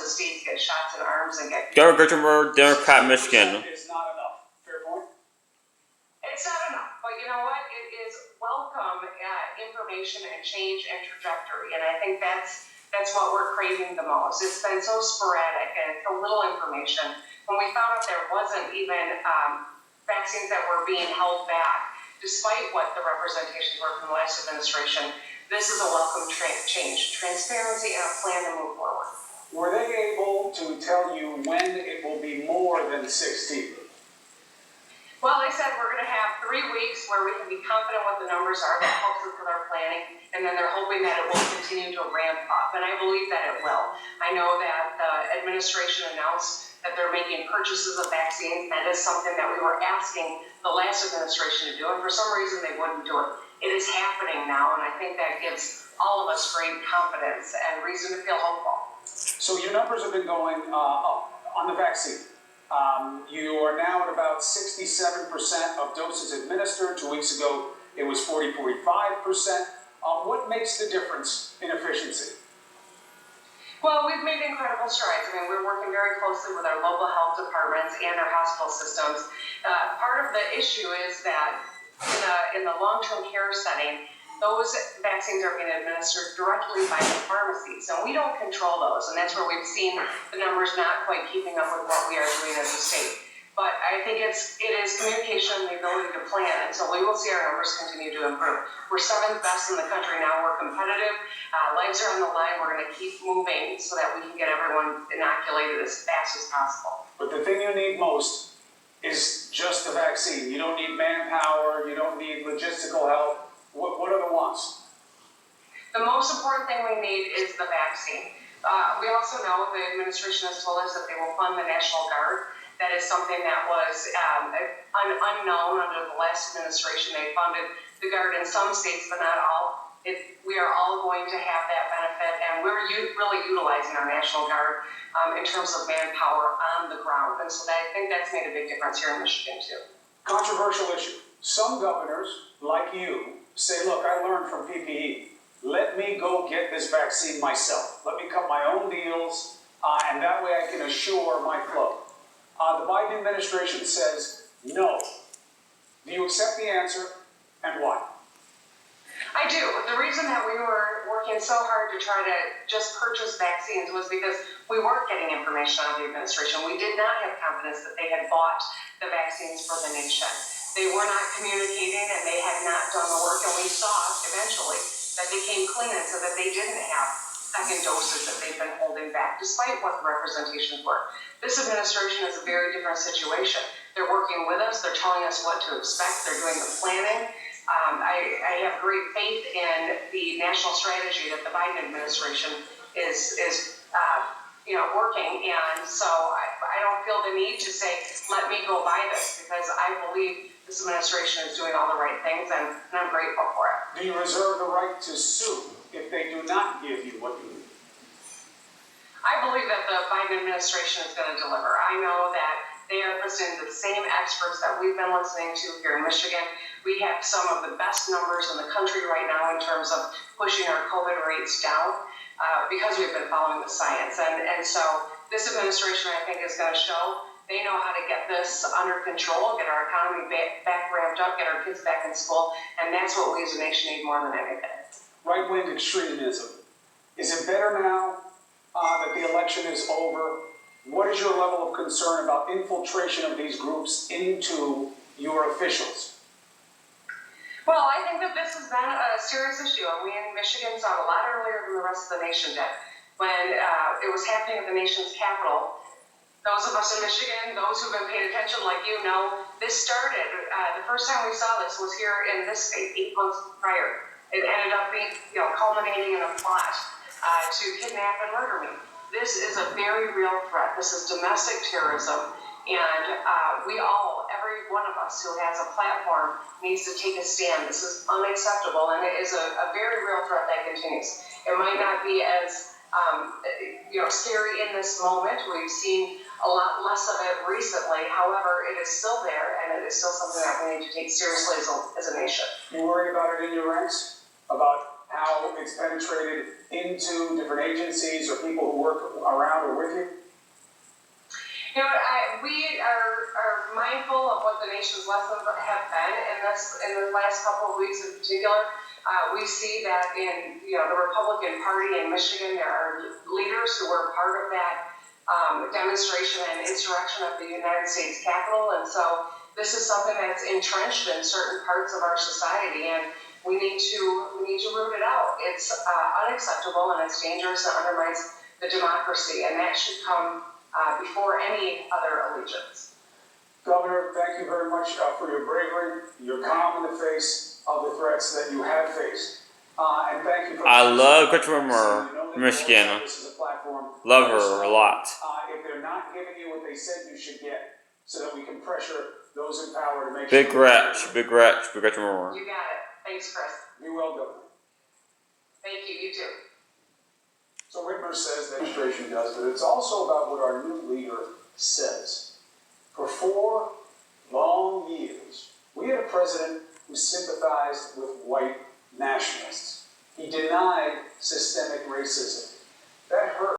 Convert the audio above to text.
states get shots in arms and get. Democrat, Michigan. Is not enough. Fair point. It's not enough, but you know what? It is welcome information and change and trajectory, and I think that's what we're craving the most. It's been so sporadic and so little information. When we found out there wasn't even vaccines that were being held back, despite what the representations were from the last administration, this is a welcome change, transparency, and a plan to move forward. Were they able to tell you when it will be more than 16? Well, they said we're going to have 3 weeks where we can be confident what the numbers are. That helps us with our planning. And then they're hoping that it will continue to ramp up. And I believe that it will. I know that the administration announced that they're making purchases of vaccines. That is something that we were asking the last administration to do. And for some reason, they wouldn't do it. It is happening now. And I think that gives all of us great confidence and reason to feel hopeful. So your numbers have been going up on the vaccine. You are now at about 67% of doses administered. 2 weeks ago, it was 45%. What makes the difference in efficiency? Well, we've made incredible strides. I mean, we're working very closely with our local health departments and our hospital systems. Part of the issue is that in the long-term care setting, those vaccines are being administered directly by the pharmacies, and we don't control those, and that's where we've seen the numbers not quite keeping up with what we are doing as a state. But I think it is communication and the ability to plan, and so we will see our numbers continue to improve. We're 7th best in the country now. We're competitive. Lives are on the line. We're going to keep moving so that we can get everyone inoculated as fast as possible. But the thing you need most is just the vaccine. You don't need manpower. You don't need logistical help. What are the wants? The most important thing we need is the vaccine. We also know the administration has told us that they will fund the National Guard. That is something that was unknown under the last administration. They funded the Guard in some states, but not all. We are all going to have that benefit, and we're really utilizing our National Guard in terms of manpower on the ground. And so I think that's made a big difference here in Michigan, too. Controversial issue. Some governors, like you, say, look, I learned from PPE. Let me go get this vaccine myself. Let me cut my own deals, and that way I can assure my flow. The Biden administration says no. Do you accept the answer, and why? I do. The reason that we were working so hard to try to just purchase vaccines was because we weren't getting information out of the administration. We did not have confidence that they had bought the vaccines for the nation. They were not communicating, and they had not done the work, and we saw eventually that they came clean and said that they didn't have second doses that they've been holding back, despite what the representations were. This administration is a very different situation. They're working with us. They're telling us what to expect. They're doing the planning. I have great faith in the national strategy that the Biden administration is working, and so I don't feel the need to say, let me go buy this, because I believe this administration is doing all the right things, and I'm grateful for it. Do you reserve the right to sue if they do not give you what you need? I believe that the Biden administration is going to deliver. I know that they are listening to the same experts that we've been listening to here in Michigan. We have some of the best numbers in the country right now in terms of pushing our COVID rates down because we've been following the science. And so this administration, I think, is going to show they know how to get this under control, get our economy back ramped up, get our kids back in school, and that's what we as a nation need more than anything. Right-wing extremism. Is it better now that the election is over? What is your level of concern about infiltration of these groups into your officials? Well, I think that this has been a serious issue, and we in Michigan saw it a lot earlier than the rest of the nation did. When it was happening at the nation's capital, those of us in Michigan, those who've been paying attention like you know, this started, the first time we saw this was here in this state 8 months prior. It ended up being, culminating in a plot to kidnap and murder me. This is a very real threat. This is domestic terrorism. And every one of us who has a platform needs to take a stand. This is unacceptable, and it is a very real threat that continues. It might not be as scary in this moment. We've seen a lot less of it recently. However, it is still there, and it is still something that we need to take seriously as a nation. You worried about it in your ranks? About how it's penetrated into different agencies or people who work around or with you? You know, we are mindful of what the nation's lessons have been in the last couple of weeks in particular. We see that in the Republican Party in Michigan, there are leaders who were part of that demonstration and insurrection at the United States Capitol, and so this is something that's entrenched in certain parts of our society, and we need to root it out. It's unacceptable and it's dangerous and undermines the democracy, and that should come before any other allegiance. Governor, thank you very much for your bravery, your calm in the face of the threats that you have faced. And thank you for I love Gretch Michigan. Michigan. This is a platform. Love her a lot. If they're not giving you what they said you should get, so that we can pressure those in power to make Big sure. Gretch, Big Gretch, Big Gretch. You got it. Thanks, Chris. Be well, Governor. Thank you. You too. So Whitmer says the administration does, but it's also about what our new leader says. For 4 long years, we had a president who sympathized with white nationalists. He denied systemic racism. That hurt.